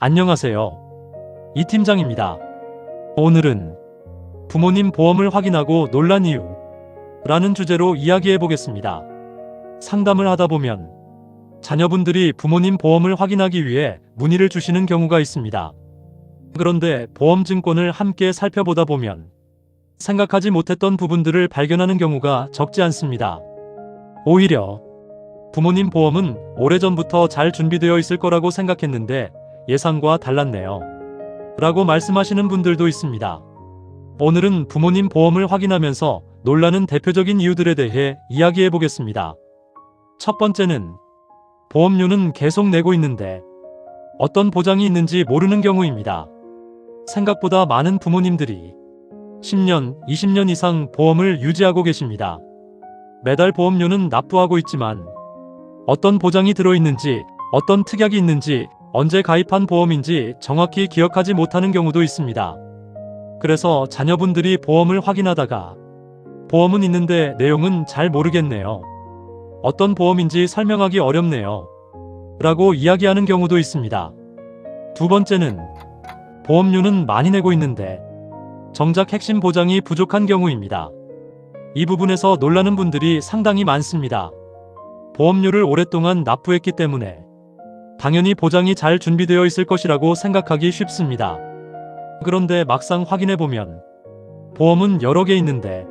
안녕하세요. 이 팀장입니다. 오늘은 부모님 보험을 확인하고 놀란 이유 라는 주제로 이야기해 보겠습니다. 상담을 하다 보면 자녀분들이 부모님 보험을 확인하기 위해 문의를 주시는 경우가 있습니다. 그런데 보험증권을 함께 살펴보다 보면 생각하지 못했던 부분들을 발견하는 경우가 적지 않습니다. 오히려 부모님 보험은 오래전부터 잘 준비되어 있을 거라고 생각했는데 예상과 달랐네요. 라고 말씀하시는 분들도 있습니다. 오늘은 부모님 보험을 확인하면서 놀라는 대표적인 이유들에 대해 이야기해 보겠습니다. 첫 번째는 보험료는 계속 내고 있는데 어떤 보장이 있는지 모르는 경우입니다. 생각보다 많은 부모님들이 10년, 20년 이상 보험을 유지하고 계십니다. 매달 보험료는 납부하고 있지만 어떤 보장이 들어있는지, 어떤 특약이 있는지, 언제 가입한 보험인지 정확히 기억하지 못하는 경우도 있습니다. 그래서 자녀분들이 보험을 확인하다가 보험은 있는데 내용은 잘 모르겠네요. 어떤 보험인지 설명하기 어렵네요. 라고 이야기하는 경우도 있습니다. 두 번째는 보험료는 많이 내고 있는데 정작 핵심 보장이 부족한 경우입니다. 이 부분에서 놀라는 분들이 상당히 많습니다. 보험료를 오랫동안 납부했기 때문에 당연히 보장이 잘 준비되어 있을 것이라고 생각하기 쉽습니다. 그런데 막상 확인해보면 보험은 여러 개 있는데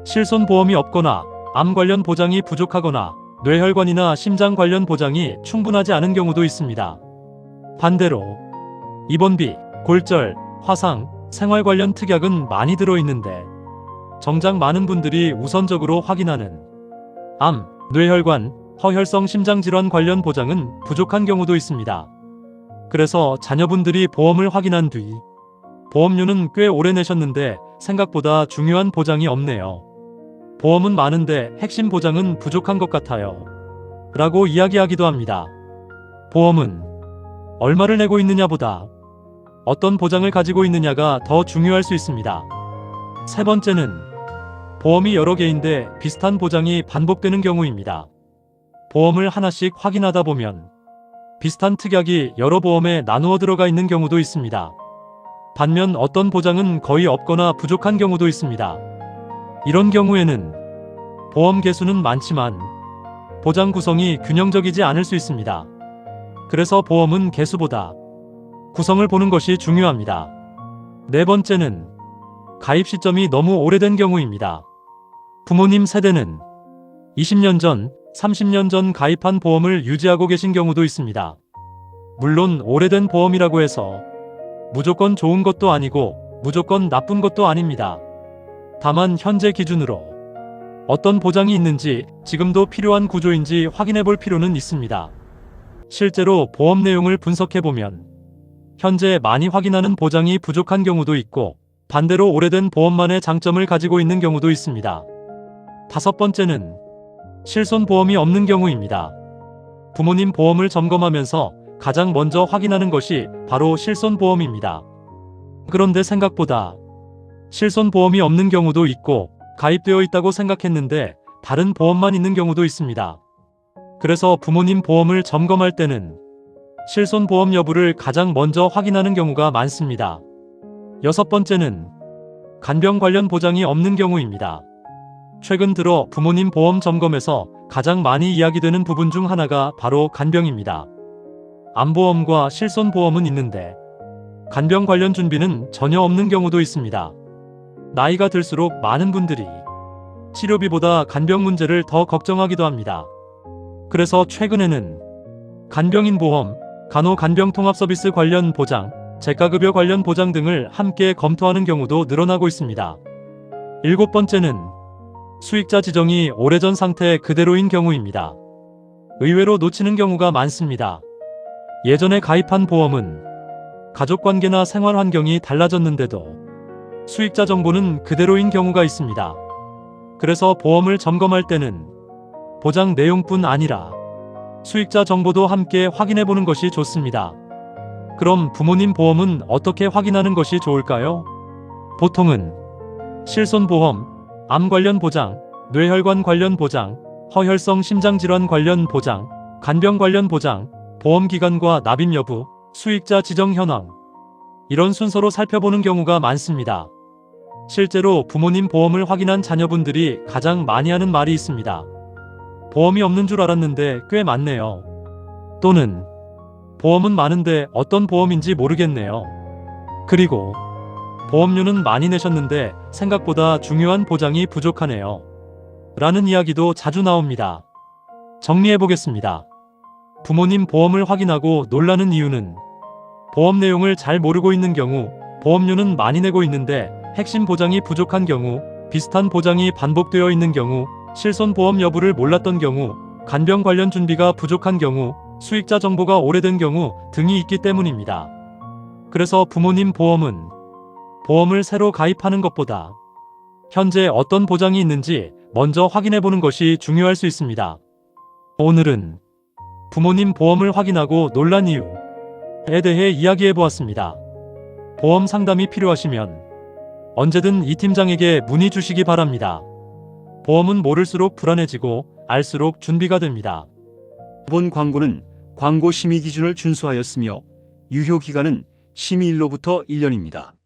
실손보험이 없거나 암 관련 보장이 부족하거나 뇌혈관이나 심장 관련 보장이 충분하지 않은 경우도 있습니다. 반대로 입원비, 골절, 화상, 생활 관련 특약은 많이 들어있는데 정작 많은 분들이 우선적으로 확인하는 암, 뇌혈관, 허혈성 심장질환 관련 보장은 부족한 경우도 있습니다. 그래서 자녀분들이 보험을 확인한 뒤 보험료는 꽤 오래 내셨는데 생각보다 중요한 보장이 없네요. 보험은 많은데 핵심 보장은 부족한 것 같아요. 라고 이야기하기도 합니다. 보험은 얼마를 내고 있느냐보다 어떤 보장을 가지고 있느냐가 더 중요할 수 있습니다. 세 번째는 보험이 여러 개인데 비슷한 보장이 반복되는 경우입니다. 보험을 하나씩 확인하다 보면 비슷한 특약이 여러 보험에 나누어 들어가 있는 경우도 있습니다. 반면 어떤 보장은 거의 없거나 부족한 경우도 있습니다. 이런 경우에는 보험 개수는 많지만 보장 구성이 균형적이지 않을 수 있습니다. 그래서 보험은 개수보다 구성을 보는 것이 중요합니다. 네 번째는 가입 시점이 너무 오래된 경우입니다. 부모님 세대는 20년 전, 30년 전 가입한 보험을 유지하고 계신 경우도 있습니다. 물론 오래된 보험이라고 해서 무조건 좋은 것도 아니고 무조건 나쁜 것도 아닙니다. 다만 현재 기준으로 어떤 보장이 있는지 지금도 필요한 구조인지 확인해 볼 필요는 있습니다. 실제로 보험 내용을 분석해 보면 현재 많이 확인하는 보장이 부족한 경우도 있고 반대로 오래된 보험만의 장점을 가지고 있는 경우도 있습니다. 다섯 번째는 실손보험이 없는 경우입니다. 부모님 보험을 점검하면서 가장 먼저 확인하는 것이 바로 실손보험입니다. 그런데 생각보다 실손보험이 없는 경우도 있고 가입되어 있다고 생각했는데 다른 보험만 있는 경우도 있습니다. 그래서 부모님 보험을 점검할 때는 실손보험 여부를 가장 먼저 확인하는 경우가 많습니다. 여섯 번째는 간병 관련 보장이 없는 경우입니다. 최근 들어 부모님 보험 점검에서 가장 많이 이야기되는 부분 중 하나가 바로 간병입니다. 암보험과 실손보험은 있는데 간병 관련 준비는 전혀 없는 경우도 있습니다. 나이가 들수록 많은 분들이 치료비보다 간병 문제를 더 걱정하기도 합니다. 그래서 최근에는 간병인 보험, 간호간병통합서비스 관련 보장, 재가급여 관련 보장 등을 함께 검토하는 경우도 늘어나고 있습니다. 일곱 번째는 수익자 지정이 오래전 상태 그대로인 경우입니다. 의외로 놓치는 경우가 많습니다. 예전에 가입한 보험은 가족관계나 생활 환경이 달라졌는데도 수익자 정보는 그대로인 경우가 있습니다. 그래서 보험을 점검할 때는 보장 내용뿐 아니라 수익자 정보도 함께 확인해 보는 것이 좋습니다. 그럼 부모님 보험은 어떻게 확인하는 것이 좋을까요? 보통은 실손보험, 암 관련 보장, 뇌혈관 관련 보장, 허혈성 심장질환 관련 보장, 간병 관련 보장, 보험기간과 납입 여부, 수익자 지정 현황, 이런 순서로 살펴보는 경우가 많습니다. 실제로 부모님 보험을 확인한 자녀분들이 가장 많이 하는 말이 있습니다. 보험이 없는 줄 알았는데 꽤 많네요. 또는 보험은 많은데 어떤 보험인지 모르겠네요. 그리고 보험료는 많이 내셨는데 생각보다 중요한 보장이 부족하네요. 라는 이야기도 자주 나옵니다. 정리해보겠습니다. 부모님 보험을 확인하고 놀라는 이유는 보험 내용을 잘 모르고 있는 경우, 보험료는 많이 내고 있는데 핵심 보장이 부족한 경우, 비슷한 보장이 반복되어 있는 경우, 실손 보험 여부를 몰랐던 경우, 간병 관련 준비가 부족한 경우, 수익자 정보가 오래된 경우 등이 있기 때문입니다. 그래서 부모님 보험은 보험을 새로 가입하는 것보다 현재 어떤 보장이 있는지 먼저 확인해보는 것이 중요할 수 있습니다. 오늘은 부모님 보험을 확인하고 놀란 이유에 대해 이야기해보았습니다. 보험 상담이 필요하시면 언제든 이 팀장에게 문의 주시기 바랍니다. 보험은 모를수록 불안해지고 알수록 준비가 됩니다. 본 광고는 광고 심의 기준을 준수하였으며 유효 기간은 심의일로부터 1년입니다.